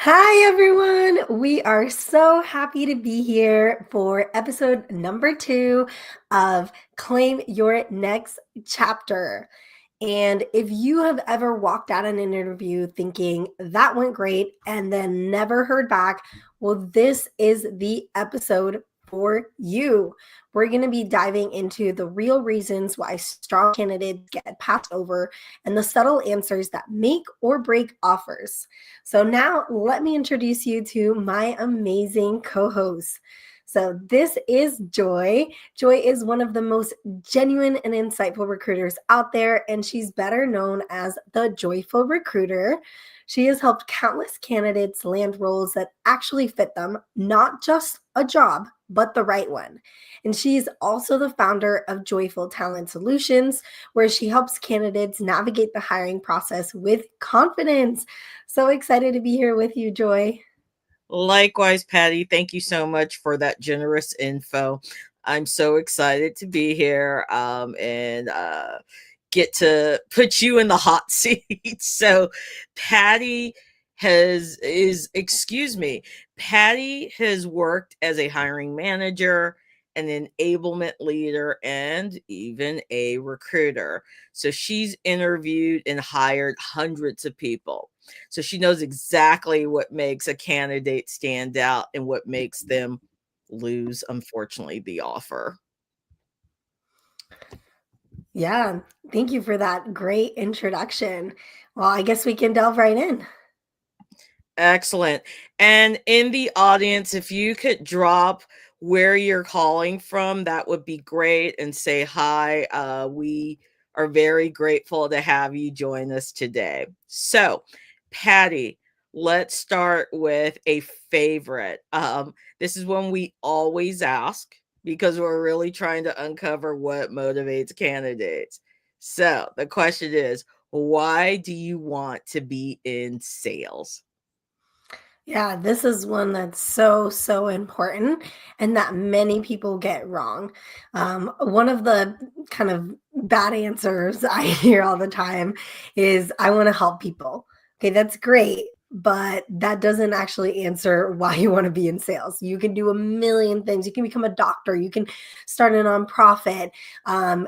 Hi, everyone. We are so happy to be here for episode number 2 of Claim Your Next Chapter. And if you have ever walked out an interview thinking that went great and then never heard back, well, this is the episode for you. We're going to be diving into the real reasons why strong candidates get passed over and the subtle answers that make or break offers. So, now let me introduce you to my amazing co hosts. So, this is Joy. Joy is one of the most genuine and insightful recruiters out there, and she's better known as the Joyful Recruiter. She has helped countless candidates land roles that actually fit them, not just a job, but the right one. And she's also the founder of Joyful Talent Solutions, where she helps candidates navigate the hiring process with confidence. So excited to be here with you, Joy. Likewise, Patty, thank you so much for that generous info. I'm so excited to be here and get to put you in the hot seat. So, Patty excuse me, Patty has worked as a hiring manager, an enablement leader, and even a recruiter. So, she's interviewed and hired hundreds of people. So she knows exactly what makes a candidate stand out and what makes them lose, unfortunately, the offer. Yeah, thank you for that great introduction. Well, I guess we can delve right in. Excellent. And in the audience, if you could drop where you're calling from, that would be great. And say hi. We are very grateful to have you join us today. So, Patty, let's start with a favorite. This is one we always ask because we're really trying to uncover what motivates candidates. So, the question is, why do you want to be in sales? Yeah, this is one that's so important and that many people get wrong. One of the kind of bad answers I hear all the time is I want to help people. Okay, that's great, but that doesn't actually answer why you want to be in sales. You can do a million things. You can become a doctor, you can start a nonprofit,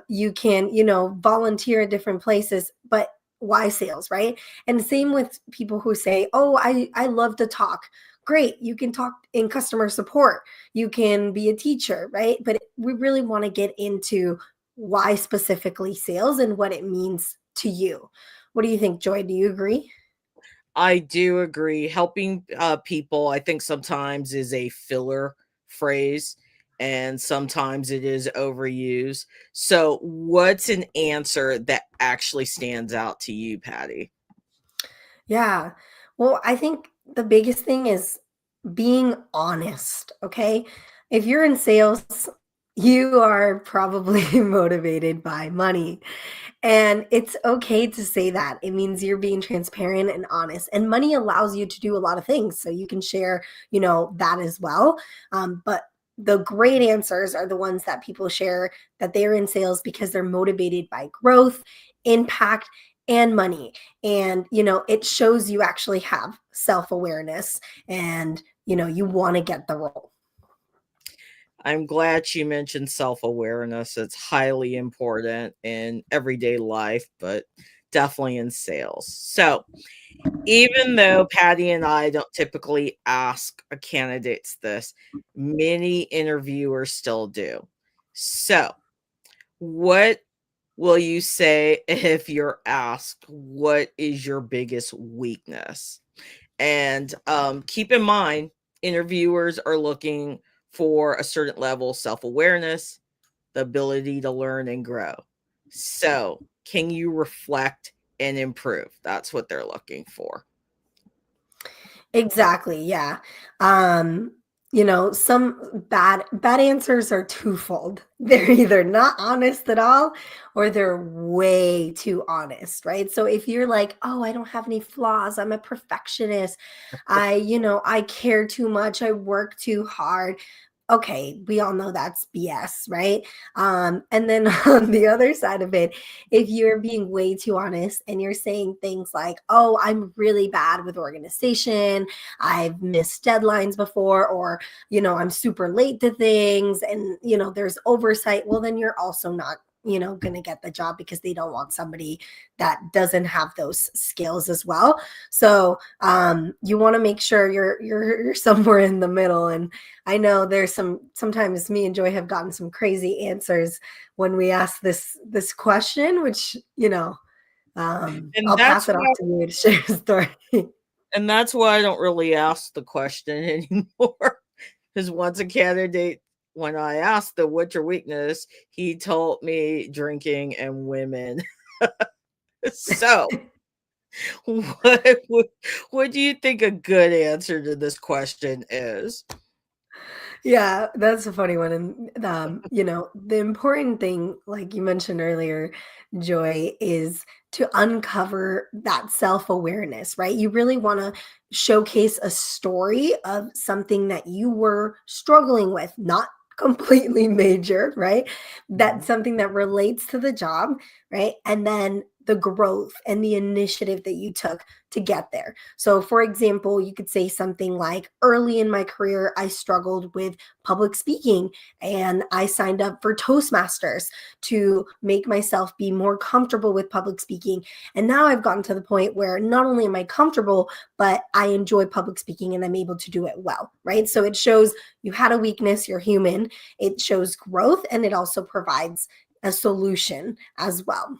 you can, volunteer at different places, but why sales, right? And same with people who say, "Oh, I love to talk." Great, you can talk in customer support. You can be a teacher, right? But we really want to get into why specifically sales and what it means to you. What do you think, Joy? Do you agree? I do agree. Helping people, I think sometimes is a filler phrase and sometimes it is overused. So, what's an answer that actually stands out to you, Patty? Yeah. Well, I think the biggest thing is being honest, okay? If you're in sales, you are probably motivated by money. And it's okay to say that. It means you're being transparent and honest. And money allows you to do a lot of things. So you can share, that as well. But the great answers are the ones that people share that they're in sales because they're motivated by growth, impact, and money. And, it shows you actually have self awareness and, you want to get the role. I'm glad she mentioned self awareness. It's highly important in everyday life, but definitely in sales. So, even though Patty and I don't typically ask a candidates this, many interviewers still do. So, what will you say if you're asked, what is your biggest weakness? And keep in mind, interviewers are looking for a certain level of self awareness, the ability to learn and grow. So, can you reflect and improve? That's what they're looking for. Exactly, yeah. Some bad answers are twofold. They're either not honest at all or they're way too honest, right? So if you're like, "Oh, I don't have any flaws. I'm a perfectionist. I care too much. I work too hard." okay, we all know that's BS, right? And then on the other side of it, if you're being way too honest and you're saying things like, oh, I'm really bad with organization, I've missed deadlines before, or, I'm super late to things and, there's oversight, well, then you're also not going to get the job because they don't want somebody that doesn't have those skills as well. So you want to make sure you're somewhere in the middle. And I know there's sometimes me and Joy have gotten some crazy answers when we ask this question, which, And I'll pass that's it off why to you to share a story. and that's why I don't really ask the question anymore. Because once a candidate, when I asked the what's your weakness, he told me drinking and women. So what do you think a good answer to this question is? Yeah, that's a funny one. And, the important thing, like you mentioned earlier, Joy, is to uncover that self awareness, right? You really want to showcase a story of something that you were struggling with, not completely major, right? Mhm. That's something that relates to the job, right? And then the growth and the initiative that you took to get there. So, for example, you could say something like, early in my career, I struggled with public speaking and I signed up for Toastmasters to make myself be more comfortable with public speaking. And now I've gotten to the point where not only am I comfortable, but I enjoy public speaking and I'm able to do it well, right? So it shows you had a weakness, you're human, it shows growth, and it also provides a solution as well.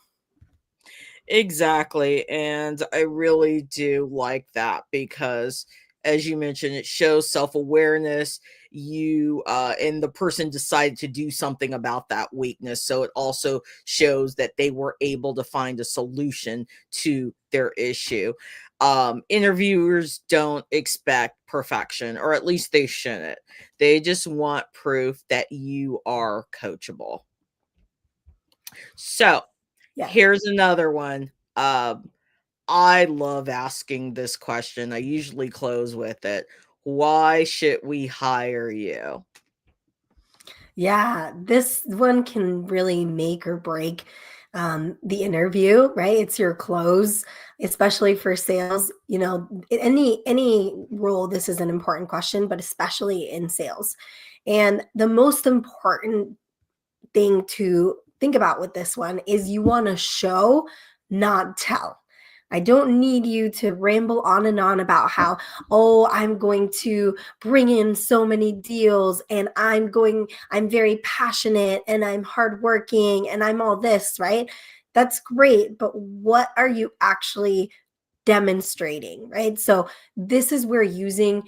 Exactly. And I really do like that because as you mentioned, it shows self-awareness. You and the person decided to do something about that weakness. So it also shows that they were able to find a solution to their issue. Interviewers don't expect perfection, or at least they shouldn't. They just want proof that you are coachable. So Yeah. here's another one. I love asking this question. I usually close with it. Why should we hire you? Yeah, this one can really make or break the interview, right? It's your close, especially for sales. Any role, this is an important question, but especially in sales. And the most important thing to think about with this one is you want to show, not tell. I don't need you to ramble on and on about how, oh, I'm going to bring in so many deals and I'm very passionate and I'm hardworking and I'm all this, right? That's great. But what are you actually demonstrating, right? So this is where using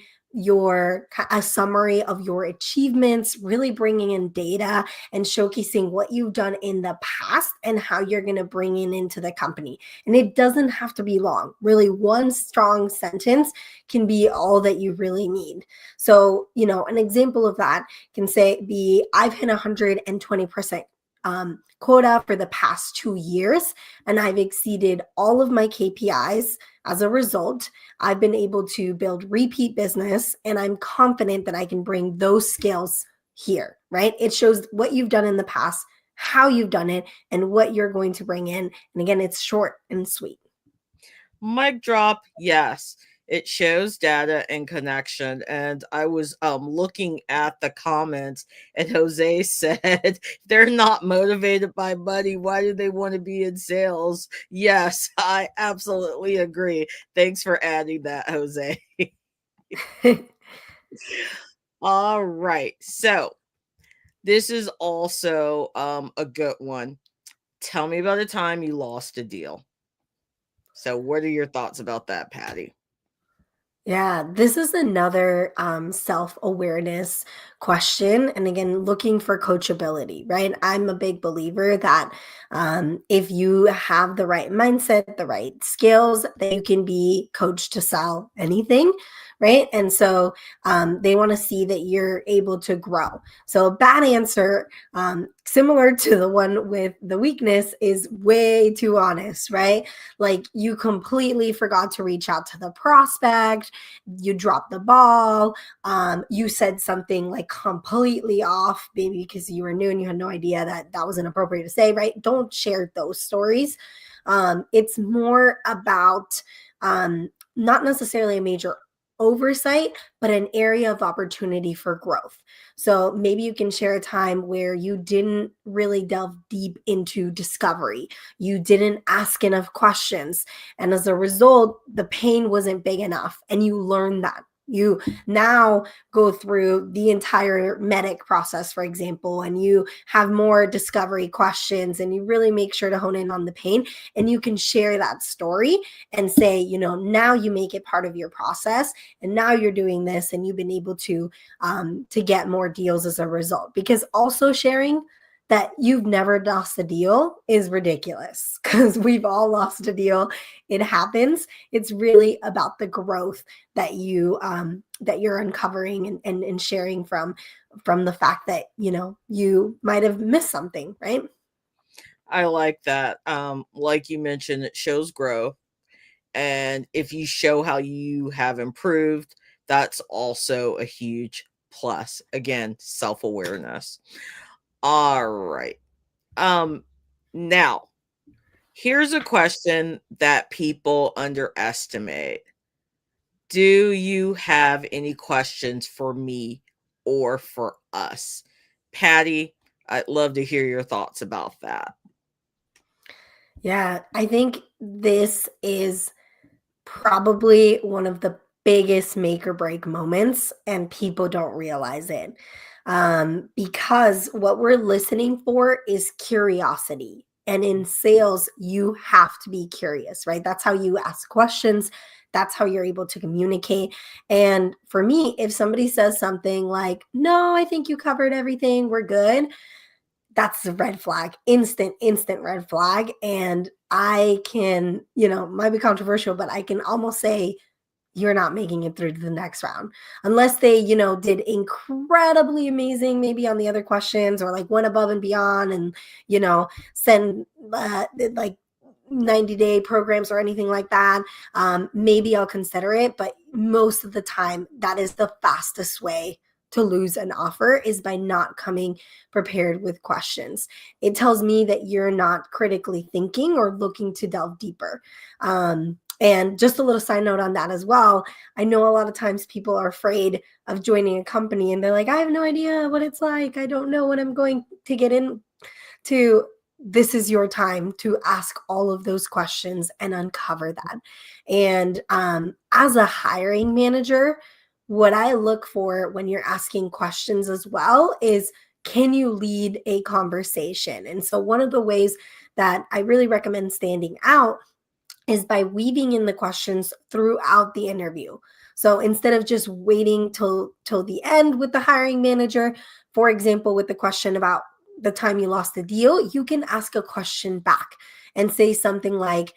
a summary of your achievements, really bringing in data and showcasing what you've done in the past and how you're going to bring it into the company. And it doesn't have to be long. Really, one strong sentence can be all that you really need. So, an example of that can be I've hit 120% quota for the past 2 years, and I've exceeded all of my KPIs. As a result, I've been able to build repeat business, and I'm confident that I can bring those skills here, right? It shows what you've done in the past, how you've done it, and what you're going to bring in. And again, it's short and sweet. Mic drop, yes. It shows data and connection. And I was looking at the comments, and Jose said, they're not motivated by money. Why do they want to be in sales? Yes, I absolutely agree. Thanks for adding that, Jose. All right. So this is also a good one. Tell me about a time you lost a deal. So, what are your thoughts about that, Patty? Yeah, this is another self awareness question. And again, looking for coachability, right? I'm a big believer that if you have the right mindset, the right skills, that you can be coached to sell anything, right? And so they want to see that you're able to grow. So, a bad answer similar to the one with the weakness, is way too honest, right? Like you completely forgot to reach out to the prospect, you dropped the ball, you said something like completely off, maybe because you were new and you had no idea that that was inappropriate to say, right? Don't share those stories. It's more about not necessarily a major oversight, but an area of opportunity for growth. So maybe you can share a time where you didn't really delve deep into discovery. You didn't ask enough questions. And as a result, the pain wasn't big enough. And you learn that. You now go through the entire medic process, for example, and you have more discovery questions and you really make sure to hone in on the pain, and you can share that story and say, now you make it part of your process, and now you're doing this and you've been able to get more deals as a result. Because also sharing that you've never lost a deal is ridiculous, because we've all lost a deal. It happens. It's really about the growth that you're uncovering and sharing from the fact that you might have missed something, right? I like that. Like you mentioned, it shows growth. And if you show how you have improved, that's also a huge plus. Again, self-awareness. All right. Now, here's a question that people underestimate. Do you have any questions for me or for us? Patty, I'd love to hear your thoughts about that. Yeah, I think this is probably one of the biggest make or break moments, and people don't realize it. Because what we're listening for is curiosity. And in sales, you have to be curious, right? That's how you ask questions. That's how you're able to communicate. And for me, if somebody says something like, no, I think you covered everything, we're good, that's a red flag, instant red flag. And I can, might be controversial, but I can almost say you're not making it through to the next round unless they, did incredibly amazing, maybe on the other questions, or like went above and beyond and, send like 90-day programs or anything like that. Maybe I'll consider it. But most of the time, that is the fastest way to lose an offer, is by not coming prepared with questions. It tells me that you're not critically thinking or looking to delve deeper. And just a little side note on that as well. I know a lot of times people are afraid of joining a company and they're like, I have no idea what it's like. I don't know what I'm going to get into. This is your time to ask all of those questions and uncover that. And as a hiring manager, what I look for when you're asking questions as well is, can you lead a conversation? And so one of the ways that I really recommend standing out is by weaving in the questions throughout the interview. So instead of just waiting till the end with the hiring manager, for example, with the question about the time you lost the deal, you can ask a question back and say something like,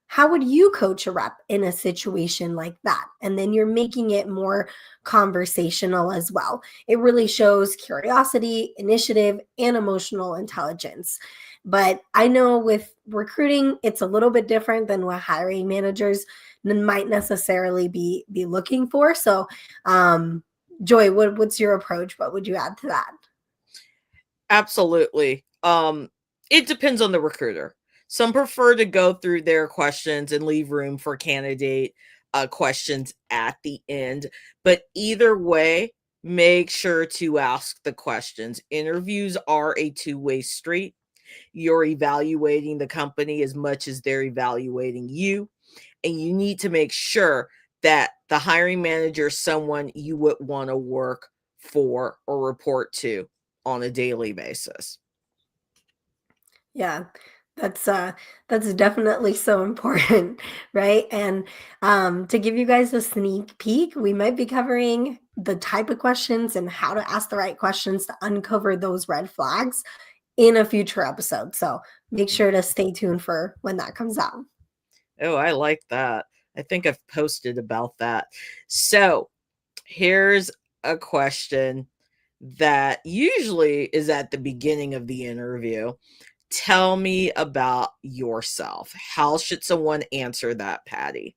how would you coach a rep in a situation like that? And then you're making it more conversational as well. It really shows curiosity, initiative, and emotional intelligence. But I know with recruiting, it's a little bit different than what hiring managers might necessarily be looking for. So, Joy, what's your approach? What would you add to that? Absolutely. It depends on the recruiter. Some prefer to go through their questions and leave room for candidate questions at the end. But either way, make sure to ask the questions. Interviews are a two-way street. You're evaluating the company as much as they're evaluating you. And you need to make sure that the hiring manager is someone you would want to work for or report to on a daily basis. Yeah, that's definitely so important, right? And to give you guys a sneak peek, we might be covering the type of questions and how to ask the right questions to uncover those red flags in a future episode. So make sure to stay tuned for when that comes out. Oh, I like that. I think I've posted about that. So here's a question that usually is at the beginning of the interview. Tell me about yourself. How should someone answer that, Patty?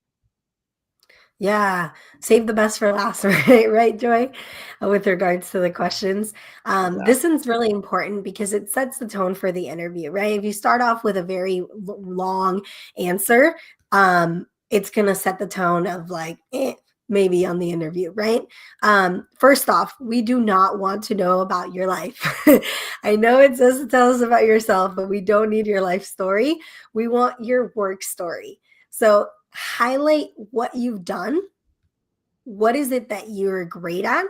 Yeah, save the best for last, right, right, Joy? With regards to the questions, this Exactly. one's really important because it sets the tone for the interview, right? If you start off with a very long answer, it's gonna set the tone of like, maybe on the interview, right? First off, we do not want to know about your life. I know it says to tell us about yourself, but we don't need your life story. We want your work story. So highlight what you've done. What is it that you're great at?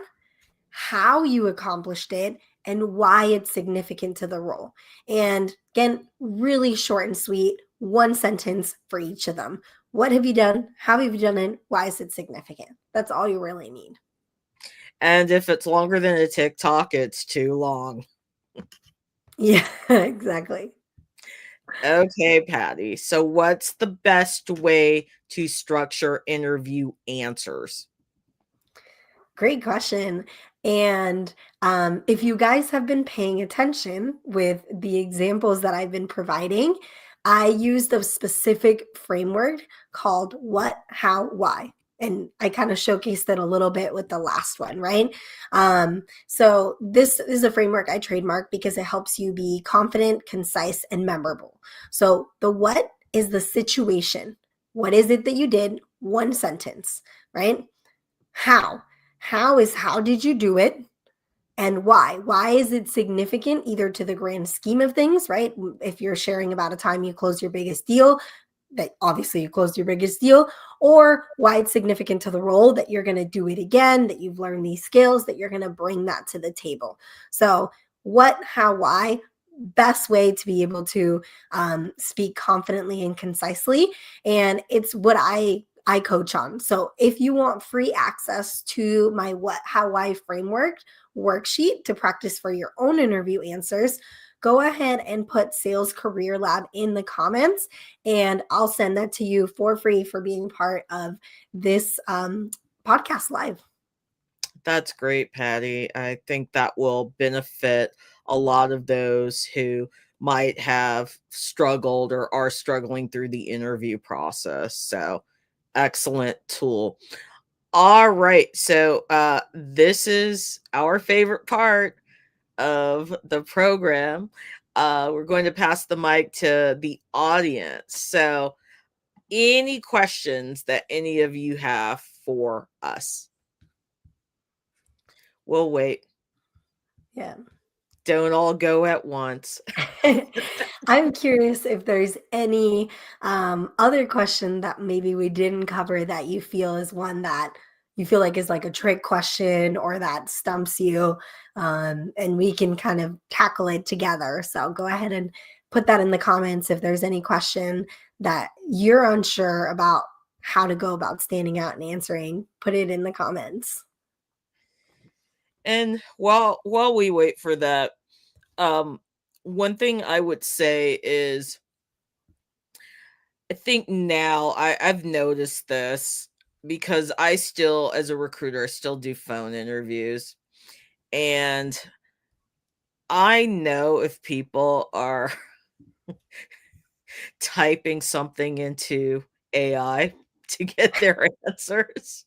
How you accomplished it, and why it's significant to the role. And again, really short and sweet, one sentence for each of them. What have you done? How have you done it? Why is it significant? That's all you really need. And if it's longer than a TikTok, it's too long. Yeah, exactly. Okay, Patty. So, what's the best way to structure interview answers? Great question. And if you guys have been paying attention with the examples that I've been providing, I used a specific framework called what, how, why. And I kind of showcased it a little bit with the last one, right? So this is a framework I trademarked because it helps you be confident, concise, and memorable. So the what is the situation. What is it that you did? One sentence, right? How? How is how did you do it? And why? Why is it significant either to the grand scheme of things, right? If you're sharing about a time you closed your biggest deal, that obviously you closed your biggest deal, or why it's significant to the role that you're going to do it again, that you've learned these skills, that you're going to bring that to the table. So, what, how, why, best way to be able to speak confidently and concisely. And it's what I coach on. So if you want free access to my what, how, why framework worksheet to practice for your own interview answers, go ahead and put Sales Career Lab in the comments, and I'll send that to you for free for being part of this podcast live. That's great, Patty. I think that will benefit a lot of those who might have struggled or are struggling through the interview process. So, excellent tool. All right. So, this is our favorite part of the program. We're going to pass the mic to the audience. So, any questions that any of you have for us? We'll wait. Yeah. Don't all go at once. I'm curious if there's any other question that maybe we didn't cover that you feel is one that you feel like is like a trick question or that stumps you, and we can kind of tackle it together. So go ahead and put that in the comments if there's any question that you're unsure about how to go about standing out and answering. Put it in the comments. And while we wait for that, um, one thing I would say is I think now I've noticed this because I still, as a recruiter, still do phone interviews. And I know if people are typing something into AI to get their answers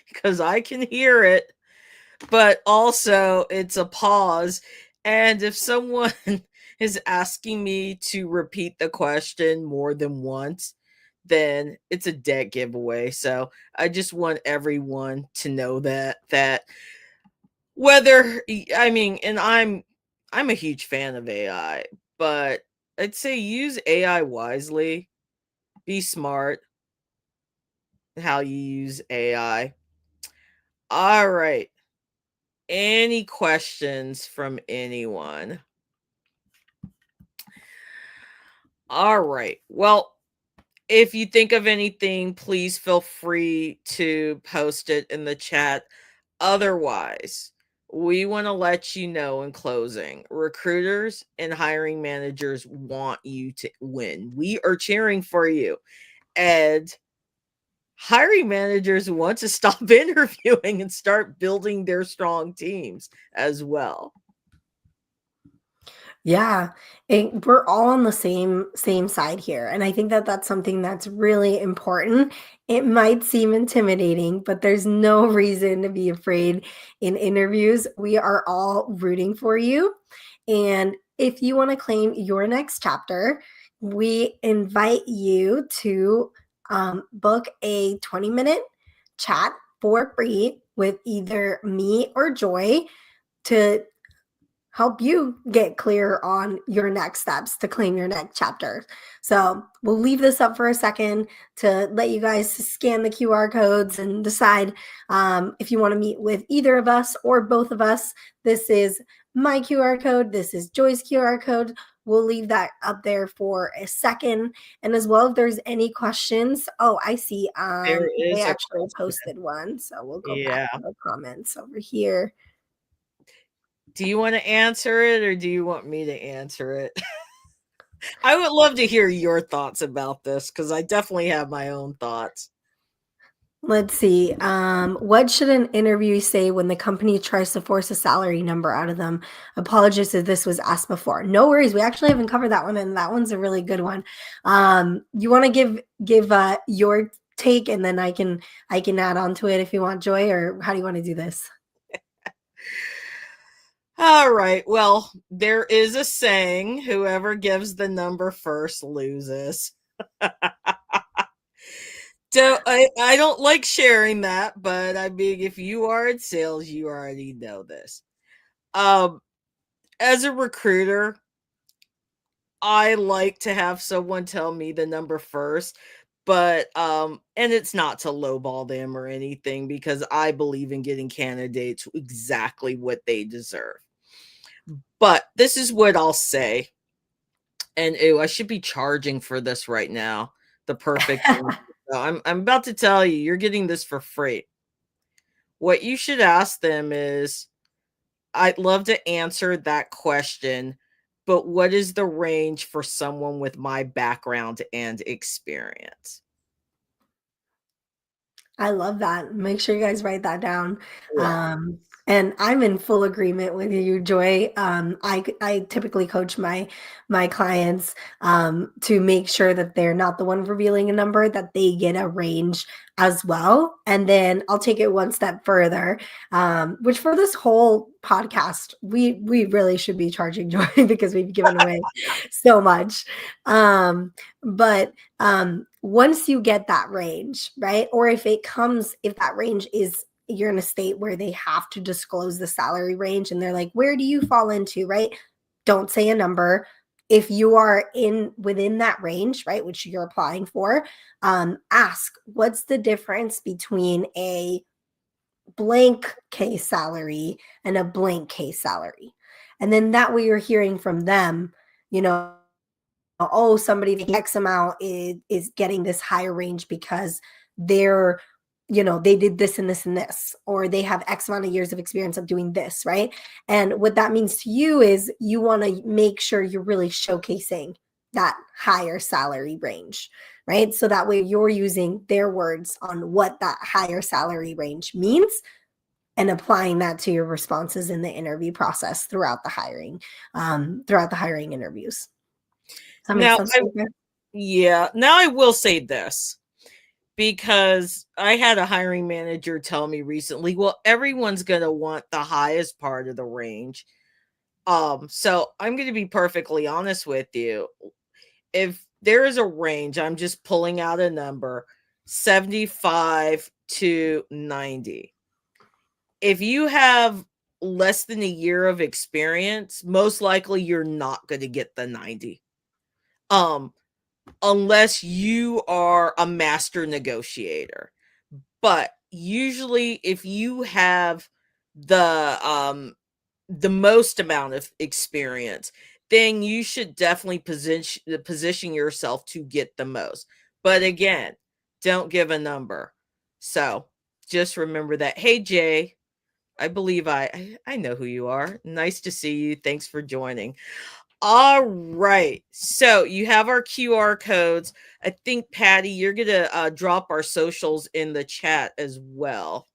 because I can hear it, but also it's a pause. And if someone is asking me to repeat the question more than once, then it's a dead giveaway. So I just want everyone to know that whether I mean, and I'm a huge fan of AI, but I'd say use AI wisely, be smart how you use AI. All right. Any questions from anyone? All right. Well, if you think of anything, please feel free to post it in the chat. Otherwise, we want to let you know in closing, recruiters and hiring managers want you to win. We are cheering for you. And hiring managers want to stop interviewing and start building their strong teams as well. Yeah, we're all on the same side here, and I think that that's something that's really important. It might seem intimidating, but there's no reason to be afraid in interviews. We are all rooting for you, and if you want to claim your next chapter, we invite you to book a 20-minute chat for free with either me or Joy to help you get clear on your next steps to claim your next chapter. So we'll leave this up for a second to let you guys scan the QR codes and decide if you want to meet with either of us or both of us. This is my QR code. This is Joy's QR code. We'll leave that up there for a second. And as well, if there's any questions, I see There they is a actually question. posted one. So we'll go back Yeah. to the comments over here. Do you want to answer it or do you want me to answer it? I would love to hear your thoughts about this because I definitely have my own thoughts. Let's see. What should an interviewee say when the company tries to force a salary number out of them? Apologies if this was asked before. No worries. We actually haven't covered that one, and that one's a really good one. You want to give your take, and then I can add on to it if you want, Joy, or how do you want to do this? All right. Well, there is a saying, whoever gives the number first loses. So I don't like sharing that, but I mean, if you are in sales, you already know this. As a recruiter, I like to have someone tell me the number first, but and it's not to lowball them or anything because I believe in getting candidates exactly what they deserve. But this is what I'll say. And I should be charging for this right now. The perfect I'm about to tell you, you're getting this for free. What you should ask them is, I'd love to answer that question, but what is the range for someone with my background and experience? I love that. Make sure you guys write that down. Yeah. And I'm in full agreement with you, Joy. I typically coach my clients to make sure that they're not the one revealing a number, that they get a range as well. And then I'll take it one step further, which for this whole podcast, we really should be charging Joy because we've given away so much. But once you get that range, right? Or if that range is, you're in a state where they have to disclose the salary range and they're like, where do you fall into, right? Don't say a number. If you are within that range, right, which you're applying for, ask what's the difference between a blank case salary and a blank case salary. And then that way you're hearing from them, somebody making X amount is getting this higher range because they're, they did this and this and this, or they have X amount of years of experience of doing this, right? And what that means to you is you want to make sure you're really showcasing that higher salary range, right? So that way you're using their words on what that higher salary range means and applying that to your responses in the interview process throughout the hiring interviews. That makes sense. Now I will say this, because I had a hiring manager tell me recently, well, everyone's going to want the highest part of the range. So I'm going to be perfectly honest with you. If there is a range, I'm just pulling out a number, 75 to 90. If you have less than a year of experience, most likely you're not going to get the 90. Unless you are a master negotiator. But usually if you have the most amount of experience, then you should definitely position yourself to get the most. But again, don't give a number. So just remember that. Hey, Jay, I believe I know who you are. Nice to see you. Thanks for joining. All right. So you have our QR codes. I think, Patty, you're going to drop our socials in the chat as well.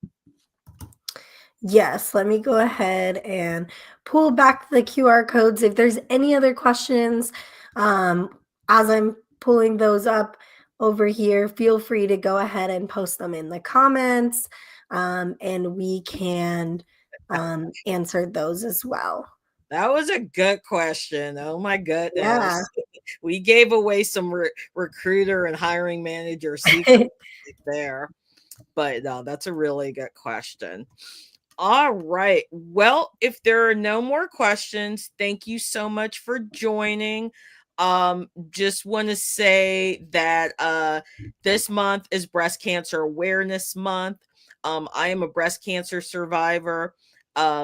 Yes, let me go ahead and pull back the QR codes. If there's any other questions, as I'm pulling those up over here, feel free to go ahead and post them in the comments, and we can answer those as well. That was a good question. Oh my Yeah. goodness. We gave away some recruiter and hiring manager secrets there. But no, that's a really good question. All right. Well, if there are no more questions, thank you so much for joining. Just want to say that this month is Breast Cancer Awareness Month. I am a breast cancer survivor.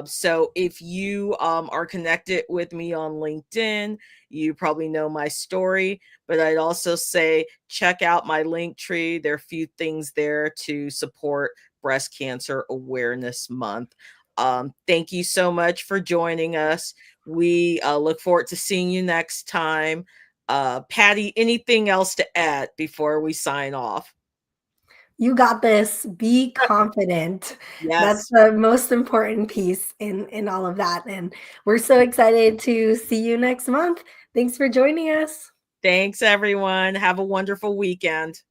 So if you are connected with me on LinkedIn, you probably know my story, but I'd also say check out my link tree. There are a few things there to support Breast Cancer Awareness Month. Thank you so much for joining us. We look forward to seeing you next time. Patty, anything else to add before we sign off? You got this. Be confident. That's Yes. the most important piece in all of that. And we're so excited to see you next month. Thanks for joining us. Thanks, everyone. Have a wonderful weekend.